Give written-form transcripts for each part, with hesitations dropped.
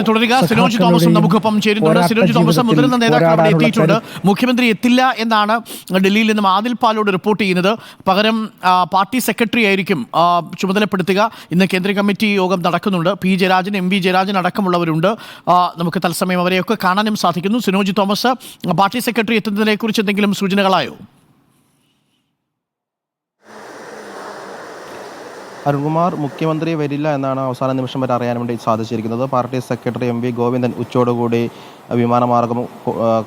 തുടരുക. സിനോജ് തോമസും നമുക്കൊപ്പം ചേരുന്നുണ്ട്. സിനോജ് തോമസ്, മുതിർന്ന നേതാക്കൾ അവിടെ എത്തിയിട്ടുണ്ട്. മുഖ്യമന്ത്രി എത്തില്ല എന്നാണ് ഡൽഹിയിൽ നിന്നും ആദിൽ പാലോട് റിപ്പോർട്ട് ചെയ്യുന്നത്. പകരം പാർട്ടി സെക്രട്ടറി ആയിരിക്കും ചുമതലപ്പെടുത്തുക. ഇന്ന് കേന്ദ്ര കമ്മിറ്റി യോഗം നടക്കുന്നുണ്ട്. P Jayarajan, M V Jayarajan അടക്കമുള്ളവരുണ്ട്. നമുക്ക് തത്സമയം അവരെയൊക്കെ കാണാനും സാധിക്കുന്നു. സിനോജ് തോമസ്, പാർട്ടി സെക്രട്ടറി എത്തുന്നതിനെ കുറിച്ച് എന്തെങ്കിലും സൂചനകളായോ? അരുൺകുമാർ, മുഖ്യമന്ത്രി വരില്ല എന്നാണ് അവസാന നിമിഷം വരെ അറിയാൻ വേണ്ടി സാധിച്ചിരിക്കുന്നത്. Party secretary M V Govindan ഉച്ചയോടുകൂടി വിമാനമാർഗം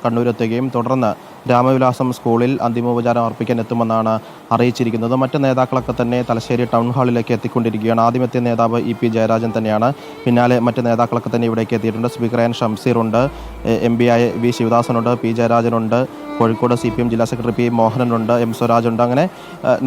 കണ്ണൂരെത്തുകയും തുടർന്ന് രാമവിലാസം സ്കൂളിൽ അന്തിമോപചാരം അർപ്പിക്കാൻ എത്തുമെന്നാണ് അറിയിച്ചിരിക്കുന്നത്. മറ്റ് നേതാക്കളൊക്കെ തന്നെ തലശ്ശേരി ടൗൺ ഹാളിലേക്ക് എത്തിക്കൊണ്ടിരിക്കുകയാണ്. ആദ്യമെത്തിയ നേതാവ് ഇ പി ജയരാജൻ തന്നെയാണ്. പിന്നാലെ മറ്റ് നേതാക്കളൊക്കെ തന്നെ ഇവിടേക്ക് എത്തിയിട്ടുണ്ട്. സ്പീക്കർ എൻ ഷംസീറുണ്ട്, എം പി ആയ വി ശിവദാസനുണ്ട്, പി ജയരാജനുണ്ട്, കോഴിക്കോട് CPM ജില്ലാ സെക്രട്ടറി പി മോഹനനുണ്ട്, എം സ്വരാജുണ്ട്. അങ്ങനെ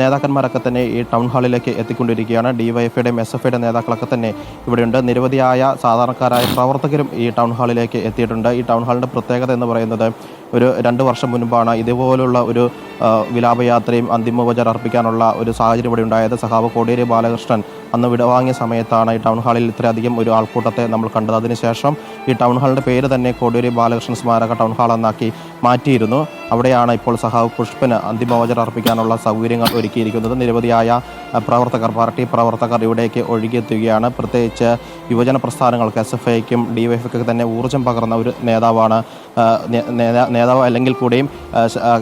നേതാക്കന്മാരൊക്കെ തന്നെ ഈ ടൗൺ ഹാളിലേക്ക് എത്തിക്കൊണ്ടിരിക്കുകയാണ്. DYFയുടെയും SFഐയുടെയും നേതാക്കളൊക്കെ തന്നെ ഇവിടെയുണ്ട്. നിരവധിയായ സാധാരണക്കാരായ പ്രവർത്തകരും ഈ ടൗൺ ഹാളിലേക്ക് എത്തിയിട്ടുണ്ട്. ഈ ടൗൺ ഹാളിൻ്റെ പ്രത്യേകത എന്ന് പറയുന്നത് ഒരു 2 വർഷം മുൻപാണ് ഇതുപോലുള്ള ഒരു വിലാപയാത്രയും അന്തിമോപചാരം അർപ്പിക്കാനുള്ള ഒരു സാഹചര്യം ഇവിടെ ഉണ്ടായത്. സഖാവ് കോടിയേരി ബാലകൃഷ്ണൻ അന്ന് വിടവാങ്ങിയ സമയത്താണ് ഈ ടൗൺ ഹാളിൽ ഇത്രയധികം ഒരു ആൾക്കൂട്ടത്തെ നമ്മൾ കണ്ടത്. അതിനുശേഷം ഈ ടൗൺ ഹാളിൻ്റെ പേര് തന്നെ കോടിയേരി ബാലകൃഷ്ണൻ സ്മാരക ടൗൺ ഹാൾ എന്നാക്കി മാറ്റിയിരുന്നു. അവിടെയാണ് ഇപ്പോൾ സഖാവ് പുഷ്പന് അന്തിമോപചാരം അർപ്പിക്കാനുള്ള സൗകര്യങ്ങൾ ഒരുക്കിയിരിക്കുന്നത്. നിരവധിയായ പ്രവർത്തകർ, പാർട്ടി പ്രവർത്തകർ ഇവിടേക്ക് ഒഴുകിയെത്തുകയാണ്. പ്രത്യേകിച്ച് യുവജന പ്രസ്ഥാനങ്ങൾക്ക് SFഐക്കും DYFയ്ക്കൊക്കെ തന്നെ ഊർജ്ജം പകർന്ന ഒരു നേതാവാണ്. നേതാവ് അല്ലെങ്കിൽ കൂടിയും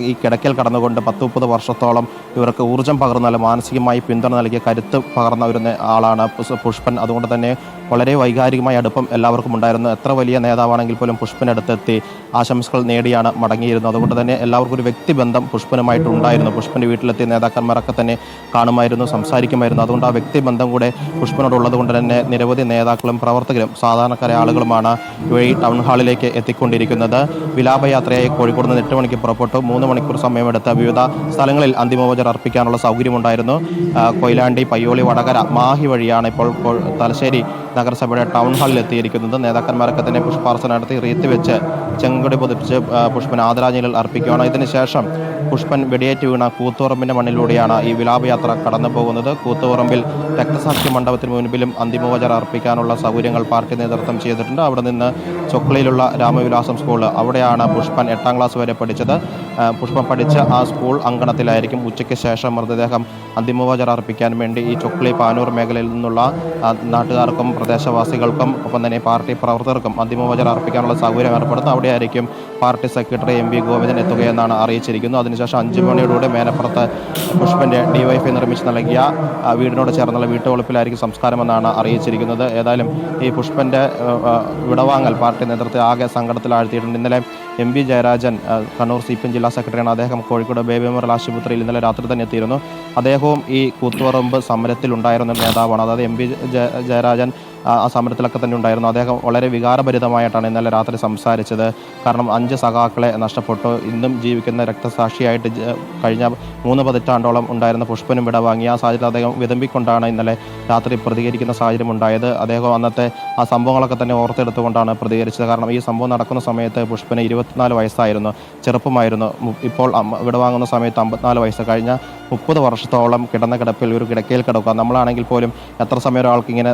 ഈ കിടക്കൽ കടന്നുകൊണ്ട് 10-30 വർഷത്തോളം ഇവർക്ക് ഊർജ്ജം പകർന്നാൽ മാനസികമായി പിന്തുണ നൽകിയ കരുത്ത് പകർന്ന ഒരു ആളാണ് പുഷ്പൻ. അതുകൊണ്ട് തന്നെ വളരെ വൈകാരികമായ അടുപ്പം എല്ലാവർക്കും ഉണ്ടായിരുന്നു. എത്ര വലിയ നേതാവാണെങ്കിൽ പോലും പുഷ്പനടുത്തെത്തി ആശംസകൾ നേടിയാണ് മടങ്ങിയിരുന്നത്. അതുകൊണ്ട് തന്നെ എല്ലാവർക്കും ഒരു വ്യക്തിബന്ധം പുഷ്പനുമായിട്ടുണ്ടായിരുന്നു. പുഷ്പൻ്റെ വീട്ടിലെത്തിയ നേതാക്കന്മാരൊക്കെ തന്നെ കാണുമായിരുന്നു, സംസാരിക്കുമായിരുന്നു. അതുകൊണ്ട് ആ വ്യക്തിബന്ധം കൂടെ പുഷ്പനോടുള്ളത് കൊണ്ട് തന്നെ നിരവധി നേതാക്കളും പ്രവർത്തകരും സാധാരണക്കാരായ ആളുകളുമാണ് ഈ ടൗൺ ഹാളിലേക്ക് എത്തിക്കൊണ്ടിരിക്കുന്നത്. വിലാപയാത്രയായി കോഴിക്കോട് നിന്ന് 8 മണിക്ക് പുറപ്പെട്ടു 3 മണിക്കൂർ സമയമെടുത്ത് വിവിധ സ്ഥലങ്ങളിൽ അന്തിമോപചാരം അർപ്പിക്കാനുള്ള സൗകര്യമുണ്ടായിരുന്നു. കൊയിലാണ്ടി, പയ്യോളി, വടകര, മാഹി വഴിയാണ് ഇപ്പോൾ തലശ്ശേരി നഗരസഭയുടെ ടൗൺ ഹാളിൽ എത്തിയിരിക്കുന്നത്. നേതാക്കന്മാരൊക്കെ തന്നെ പുഷ്പാർച്ചന നടത്തി റീത്ത് വെച്ച് ചെങ്കൊടി പൊതിപ്പിച്ച് പുഷ്പൻ ആദരാഞ്ജലികൾ അർപ്പിക്കുകയാണ്. ഇതിനുശേഷം പുഷ്പൻ വെടിയേറ്റ് വീണ കൂത്തുപറമ്പിൻ്റെ മണ്ണിലൂടെയാണ് ഈ വിലാപയാത്ര കടന്നു പോകുന്നത്. കൂത്തുപറമ്പിൽ രക്തസാക്ഷി മണ്ഡപത്തിന് മുൻപിലും അന്തിമോപചാരം അർപ്പിക്കാനുള്ള സൗകര്യങ്ങൾ പാർട്ടി നേതൃത്വം ചെയ്തിട്ടുണ്ട്. അവിടെ നിന്ന് ചൊക്ലയിലുള്ള രാമവിലാസം സ്കൂൾ, അവിടെയാണ് പുഷ്പൻ 8ാം ക്ലാസ് വരെ പഠിച്ചത്. പുഷ്പൻ പഠിച്ച ആ സ്കൂൾ അങ്കണത്തിലായിരിക്കും ഉച്ചയ്ക്ക് ശേഷം മൃതദേഹം അന്തിമോപചാരം അർപ്പിക്കാൻ വേണ്ടി ഈ ചൊക്ലി പാനൂർ മേഖലയിൽ നിന്നുള്ള നാട്ടുകാർക്കും പ്രദേശവാസികൾക്കും ഒപ്പം തന്നെ പാർട്ടി പ്രവർത്തകർക്കും അന്തിമോപചാരം അർപ്പിക്കാനുള്ള സൗകര്യം ഏർപ്പെടുത്തും. അവിടെയായിരിക്കും party secretary M V Govindan എത്തുകയെന്നാണ് അറിയിച്ചിരിക്കുന്നത്. അതിനുശേഷം 5 മണിയോടുകൂടെ മേനപ്പുറത്ത് പുഷ്പൻ്റെ DYFI നിർമ്മിച്ച് നൽകിയ വീടിനോട് ചേർന്നുള്ള വീട്ടുവളപ്പിലായിരിക്കും സംസ്കാരമെന്നാണ് അറിയിച്ചിരിക്കുന്നത്. ഏതായാലും ഈ പുഷ്പൻ്റെ വിടവാങ്ങൽ പാർട്ടി നേതൃത്വത്തെ ആകെ സങ്കടത്തിലാഴ്ത്തിയിട്ടുണ്ട്. ഇന്നലെ M V Jayarajan, Kannur CPM ജില്ലാ സെക്രട്ടറിയാണ്. അദ്ദേഹം കോഴിക്കോട് ബേബി മെമ്മോറിയൽ ആശുപത്രിയിൽ ഇന്നലെ രാത്രി തന്നെ എത്തിയിരുന്നു. അദ്ദേഹവും ഈ കൂത്തുപറമ്പ് സമരത്തിലുണ്ടായിരുന്ന നേതാവാണ്. അതായത് എം വി ജയരാജൻ ആ സമരത്തിലൊക്കെ തന്നെ ഉണ്ടായിരുന്നു. അദ്ദേഹം വളരെ വികാരഭരിതമായിട്ടാണ് ഇന്നലെ രാത്രി സംസാരിച്ചത്. കാരണം 5 സഖാക്കളെ നഷ്ടപ്പെട്ടു. ഇന്നും ജീവിക്കുന്ന രക്തസാക്ഷിയായിട്ട് കഴിഞ്ഞ 3 പതിറ്റാണ്ടോളം ഉണ്ടായിരുന്ന പുഷ്പനും വിടവാങ്ങി. ആ സാഹചര്യത്തിൽ അദ്ദേഹം വിതമ്പിക്കൊണ്ടാണ് ഇന്നലെ രാത്രി പ്രതികരിക്കുന്ന സാഹചര്യം ഉണ്ടായത്. അദ്ദേഹം അന്നത്തെ ആ സംഭവങ്ങളൊക്കെ തന്നെ ഓർത്തെടുത്തുകൊണ്ടാണ് പ്രതികരിച്ചത്. കാരണം ഈ സംഭവം നടക്കുന്ന സമയത്ത് പുഷ്പന് 24 വയസ്സായിരുന്നു, ചെറുപ്പമായിരുന്നു. ഇപ്പോൾ വിടവാങ്ങുന്ന സമയത്ത് 54 വയസ്സ്. കഴിഞ്ഞ 30 വർഷത്തോളം കിടന്ന കിടപ്പിൽ ഒരു കിടക്കയിൽ കിടക്കുക. നമ്മളാണെങ്കിൽ പോലും എത്ര സമയം ഒരാൾക്ക് ഇങ്ങനെ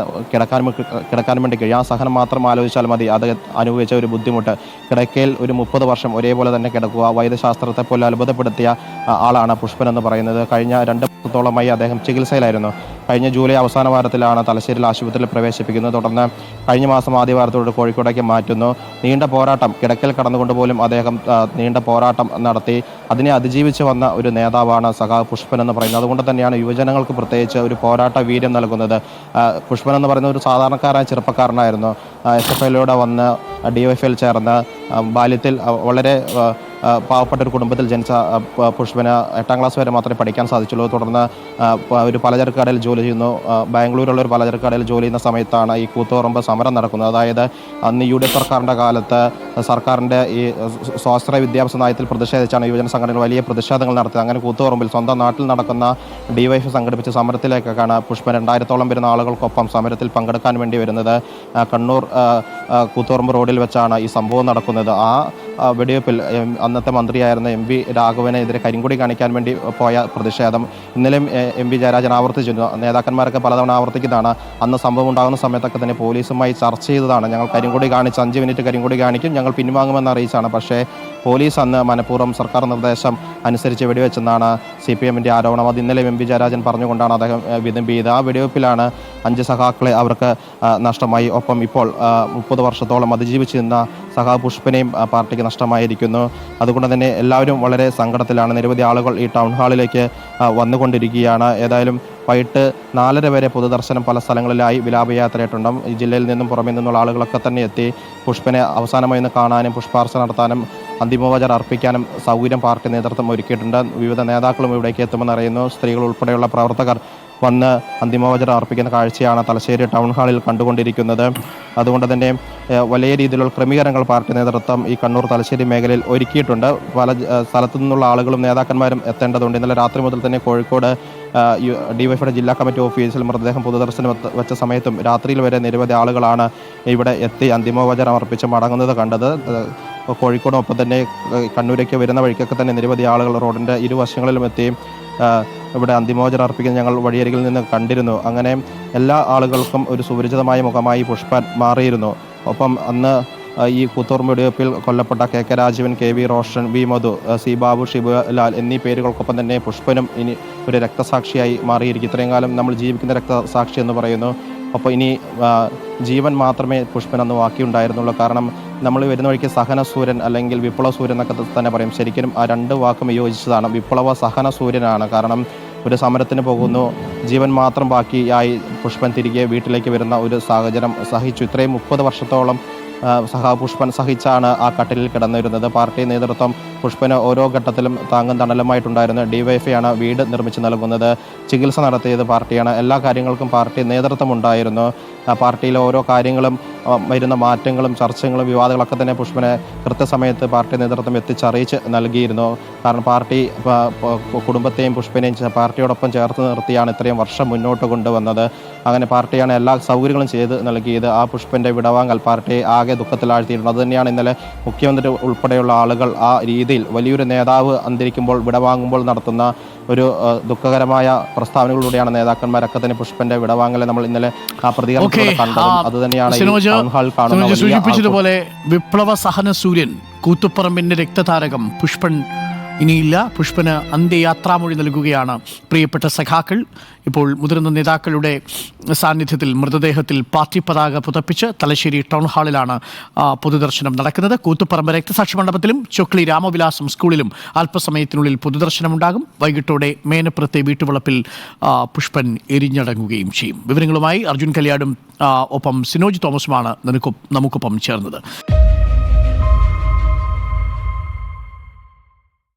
കിടക്കാൻ വേണ്ടി കഴിയും. ആ സഹനം മാത്രം ആലോചിച്ചാൽ മതി അത് അനുഭവിച്ച ഒരു ബുദ്ധിമുട്ട്. കിടക്കയിൽ ഒരു 30 വർഷം ഒരേപോലെ തന്നെ കിടക്കുക. വൈദ്യശാസ്ത്രത്തെ പോലെ അത്ഭുതപ്പെടുത്തിയ ആളാണ് പുഷ്പൻ എന്ന് പറയുന്നത്. കഴിഞ്ഞ 2 വർഷത്തോളമായി അദ്ദേഹം ചികിത്സയിലായിരുന്നു. കഴിഞ്ഞ ജൂലൈ അവസാന വാരത്തിലാണ് തലശ്ശേരിയിൽ ആശുപത്രിയിൽ പ്രവേശിപ്പിക്കുന്നത്. തുടർന്ന് കഴിഞ്ഞ മാസം ആദ്യ വാരത്തോട് കോഴിക്കോടേക്ക് മാറ്റുന്നു. നീണ്ട പോരാട്ടം, കിടക്കൽ കടന്നുകൊണ്ട് പോലും അദ്ദേഹം നീണ്ട പോരാട്ടം നടത്തി അതിനെ അതിജീവിച്ച് വന്ന ഒരു നേതാവാണ് സഖാവ് പുഷ്പൻ എന്ന് പറയുന്നത്. അതുകൊണ്ട് തന്നെയാണ് യുവജനങ്ങൾക്ക് പ്രത്യേകിച്ച് ഒരു പോരാട്ട വീര്യം നൽകുന്നത്. പുഷ്പൻ എന്ന് പറയുന്ന ഒരു സാധാരണക്കാരായ ചെറുപ്പക്കാരനായിരുന്നു. SFഐയിലൂടെ വന്ന് DYFയിൽ ചേർന്ന് ബാല്യത്തിൽ വളരെ പാവപ്പെട്ട ഒരു കുടുംബത്തിൽ ജനിച്ച പുഷ്പന് 8ാം ക്ലാസ് വരെ മാത്രമേ പഠിക്കാൻ സാധിച്ചുള്ളൂ. തുടർന്ന് ഒരു പലചരക്ക് കടയിൽ ജോലി ചെയ്യുന്നു. ബാംഗ്ലൂരുള്ള ഒരു പലചരക്ക് കടയിൽ ജോലി ചെയ്യുന്ന സമയത്താണ് ഈ കൂത്തുപറമ്പ് സമരം നടക്കുന്നത്. അതായത് അന്ന് UDF സർക്കാരിൻ്റെ കാലത്ത് സർക്കാരിൻ്റെ ഈ സ്വാശ്രയ വിദ്യാഭ്യാസ നയത്തിൽ പ്രതിഷേധിച്ചാണ് യുവജന സംഘടനകൾ വലിയ പ്രതിഷേധങ്ങൾ നടത്തിയത്. അങ്ങനെ കൂത്തുപറമ്പിൽ സ്വന്തം നാട്ടിൽ നടക്കുന്ന DYFI സംഘടിപ്പിച്ച സമരത്തിലേക്കാണ് പുഷ്പൻ 2000-ഓളം വരുന്ന ആളുകൾക്കൊപ്പം സമരത്തിൽ പങ്കെടുക്കാൻ വേണ്ടി വരുന്നത്. കണ്ണൂർ കൂത്തുപറമ്പ് റോഡിൽ വെച്ചാണ് ഈ സംഭവം നടക്കുന്നത്. ആ വെടിവെപ്പിൽ അന്നത്തെ മന്ത്രിയായിരുന്ന MV രാഘവനെതിരെ കരിങ്കൊടി കാണിക്കാൻ വേണ്ടി പോയ പ്രതിഷേധം ഇന്നലെയും MV ജയരാജൻ ആവർത്തിച്ചിരുന്നു. നേതാക്കന്മാരൊക്കെ പലതവണ ആവർത്തിക്കുന്നതാണ്. അന്ന് സംഭവം ഉണ്ടാകുന്ന സമയത്തൊക്കെ തന്നെ പോലീസുമായി ചർച്ച ചെയ്തതാണ്. ഞങ്ങൾ കരിങ്കൊടി കാണിച്ച് 5 മിനിറ്റ് കരിങ്കൊടി കാണിക്കും, ഞങ്ങൾ പിൻവാങ്ങുമെന്ന് അറിയിച്ചാണ്. പക്ഷേ പോലീസ് അന്ന് മനഃപൂർവ്വം സർക്കാർ നിർദ്ദേശം അനുസരിച്ച് വെടിവെച്ചെന്നാണ് CPM-ന്റെ ആരോപണം. അത് ഇന്നലെ MV ജയരാജൻ പറഞ്ഞുകൊണ്ടാണ് അദ്ദേഹം വിതമ്പിയത്. ആ വെടിവെപ്പിലാണ് 5 സഖാക്കളെ അവർക്ക് നഷ്ടമായി. ഒപ്പം ഇപ്പോൾ 30 വർഷത്തോളം അതിജീവിച്ചു നിന്ന സഖാ പുഷ്പനെയും പാർട്ടിക്ക് നഷ്ടമായിരിക്കുന്നു. അതുകൊണ്ട് തന്നെ എല്ലാവരും വളരെ സങ്കടത്തിലാണ്. നിരവധി ആളുകൾ ഈ ടൗൺ ഹാളിലേക്ക് വന്നുകൊണ്ടിരിക്കുകയാണ്. ഏതായാലും വൈകിട്ട് 4:30 വരെ പൊതുദർശനം പല സ്ഥലങ്ങളിലായി വിലാപയാത്രയായിട്ടുണ്ടാകും. ഈ ജില്ലയിൽ നിന്നും പുറമേ നിന്നുള്ള ആളുകളൊക്കെ തന്നെ എത്തി പുഷ്പനെ അവസാനമായി ഒന്ന് കാണാനും പുഷ്പാർച്ചന നടത്താനും അന്തിമോപചാരം അർപ്പിക്കാനും സൗകര്യം പാർട്ടി നേതൃത്വം ഒരുക്കിയിട്ടുണ്ട്. വിവിധ നേതാക്കളും ഇവിടേക്ക് എത്തുമെന്ന് അറിയുന്നു. സ്ത്രീകൾ ഉൾപ്പെടെയുള്ള പ്രവർത്തകർ വന്ന് അന്തിമോപചാരം അർപ്പിക്കുന്ന കാഴ്ചയാണ് തലശ്ശേരി ടൗൺ ഹാളിൽ കണ്ടുകൊണ്ടിരിക്കുന്നത്. അതുകൊണ്ട് തന്നെ വലിയ രീതിയിലുള്ള ക്രമീകരണങ്ങൾ പാർട്ടി നേതൃത്വം ഈ കണ്ണൂർ തലശ്ശേരി മേഖലയിൽ ഒരുക്കിയിട്ടുണ്ട്. പല സ്ഥലത്തു നിന്നുള്ള ആളുകളും നേതാക്കന്മാരും എത്തേണ്ടതുണ്ട്. ഇന്നലെ രാത്രി മുതൽ തന്നെ കോഴിക്കോട് DYFയുടെ ജില്ലാ കമ്മിറ്റി ഓഫീസിൽ മൃതദേഹം പൊതുദർശനം വെച്ച സമയത്തും രാത്രിയിൽ വരെ നിരവധി ആളുകളാണ് ഇവിടെ എത്തി അന്തിമോപചാരം അർപ്പിച്ച് മടങ്ങുന്നത് കണ്ടത്. കോഴിക്കോടൊപ്പം തന്നെ കണ്ണൂരേക്ക് വരുന്ന വഴിക്കൊക്കെ തന്നെ നിരവധി ആളുകൾ റോഡിൻ്റെ ഇരുവശങ്ങളിലും എത്തി ഇവിടെ അന്തിമോപചാരം അർപ്പിക്കുന്നത് ഞങ്ങൾ വഴിയരികിൽ നിന്ന് കണ്ടിരുന്നു. അങ്ങനെ എല്ലാ ആളുകൾക്കും ഒരു സുപരിചിതമായ മുഖമായി പുഷ്പൻ മാറിയിരുന്നു. ഒപ്പം അന്ന് ഈ കൂത്തോർമ വെടിവെപ്പിൽ കൊല്ലപ്പെട്ട KK Rajeevan, KV Roshan, V മധു, C ബാബു, ഷിബുലാൽ എന്നീ പേരുകൾക്കൊപ്പം തന്നെ പുഷ്പനും ഇനി ഒരു രക്തസാക്ഷിയായി മാറിയിരിക്കും. ഇത്രയും കാലം നമ്മൾ ജീവിക്കുന്ന രക്തസാക്ഷി എന്ന് പറയുന്നു. അപ്പോൾ ഇനി ജീവൻ മാത്രമേ പുഷ്പൻ അന്ന് ബാക്കിയുണ്ടായിരുന്നുള്ളൂ. കാരണം നമ്മൾ വരുന്ന വഴിക്ക് സഹന സൂര്യൻ അല്ലെങ്കിൽ വിപ്ലവ സൂര്യൻ എന്നൊക്കെ തന്നെ പറയും. ശരിക്കും ആ 2 വാക്കും യോജിച്ചതാണ്. വിപ്ലവ സഹന സൂര്യനാണ്. കാരണം ഒരു സമരത്തിന് പോകുന്നു, ജീവൻ മാത്രം ബാക്കിയായി പുഷ്പൻ തിരികെ വീട്ടിലേക്ക് വരുന്ന ഒരു സാഹചര്യം സഹിച്ചു. ഇത്രയും 30 വർഷത്തോളം സഖാ പുഷ്പൻ സഹിച്ചാണ് ആ കട്ടിലിൽ കിടന്നിരുന്നത്. പാർട്ടി നേതൃത്വം പുഷ്പന് ഓരോ ഘട്ടത്തിലും താങ്ങും തണലുമായിട്ടുണ്ടായിരുന്നു. DYFയാണ് വീട് നിർമ്മിച്ച് നൽകുന്നത്. ചികിത്സ നടത്തിയത് പാർട്ടിയാണ്. എല്ലാ കാര്യങ്ങൾക്കും പാർട്ടി നേതൃത്വം ഉണ്ടായിരുന്നു. പാർട്ടിയിലെ ഓരോ കാര്യങ്ങളും വരുന്ന മാറ്റങ്ങളും ചർച്ചകളും വിവാദങ്ങളൊക്കെ തന്നെ പുഷ്പനെ കൃത്യസമയത്ത് പാർട്ടി നേതൃത്വം എത്തിച്ചറിയിച്ച് നൽകിയിരുന്നു. കാരണം പാർട്ടി കുടുംബത്തെയും പുഷ്പനെയും പാർട്ടിയോടൊപ്പം ചേർത്ത് നിർത്തിയാണ് ഇത്രയും വർഷം മുന്നോട്ട് കൊണ്ടുവന്നത്. അങ്ങനെ പാർട്ടിയാണ് എല്ലാ സൗകര്യങ്ങളും ചെയ്ത് നൽകിയത്. ആ പുഷ്പൻ്റെ വിടവാങ്ങൽ പാർട്ടിയെ ആകെ ദുഃഖത്തിലാഴ്ത്തിയിരുന്നു. അതുതന്നെയാണ് ഇന്നലെ മുഖ്യമന്ത്രി ഉൾപ്പെടെയുള്ള ആളുകൾ ആ രീതിയിൽ വലിയൊരു നേതാവ് അന്തരിക്കുമ്പോൾ വിടവാങ്ങുമ്പോൾ നടത്തുന്ന ഒരു ദുഃഖകരമായ പ്രസ്താവനകളിലൂടെയാണ് നേതാക്കന്മാരൊക്കെ തന്നെ പുഷ്പന്റെ വിടവാങ്ങലെ നമ്മൾ ഇന്നലെ ആ പ്രതികരണത്തിലൂടെ കണ്ടത്. അത് തന്നെയാണ് സൂചിപ്പിച്ചതുപോലെ വിപ്ലവ സഹന സൂര്യൻ, കൂത്തുപറമ്പിന്റെ രക്തതാരകം പുഷ്പൻ ഇനിയില്ല. പുഷ്പന് അന്ത്യയാത്രാമൊഴി നൽകുകയാണ് പ്രിയപ്പെട്ട സഖാക്കൾ. ഇപ്പോൾ മുതിർന്ന നേതാക്കളുടെ സാന്നിധ്യത്തിൽ മൃതദേഹത്തിൽ പാർട്ടി പതാക പുതപ്പിച്ച് തലശ്ശേരി ടൗൺ ഹാളിലാണ് പൊതുദർശനം നടക്കുന്നത്. കൂത്തുപറമ്പ് രക്തസാക്ഷി മണ്ഡപത്തിലും ചൊക്ലി രാമവിലാസം സ്കൂളിലും അല്പസമയത്തിനുള്ളിൽ പൊതുദർശനമുണ്ടാകും. വൈകിട്ടോടെ മേനപ്പുറത്തെ വീട്ടുവളപ്പിൽ പുഷ്പൻ എരിഞ്ഞടങ്ങുകയും ചെയ്യും. വിവരങ്ങളുമായി അർജുൻ കല്യാടും ഒപ്പം സിനോജ് തോമസുമാണ് നമുക്കൊപ്പം ചേർന്നത്.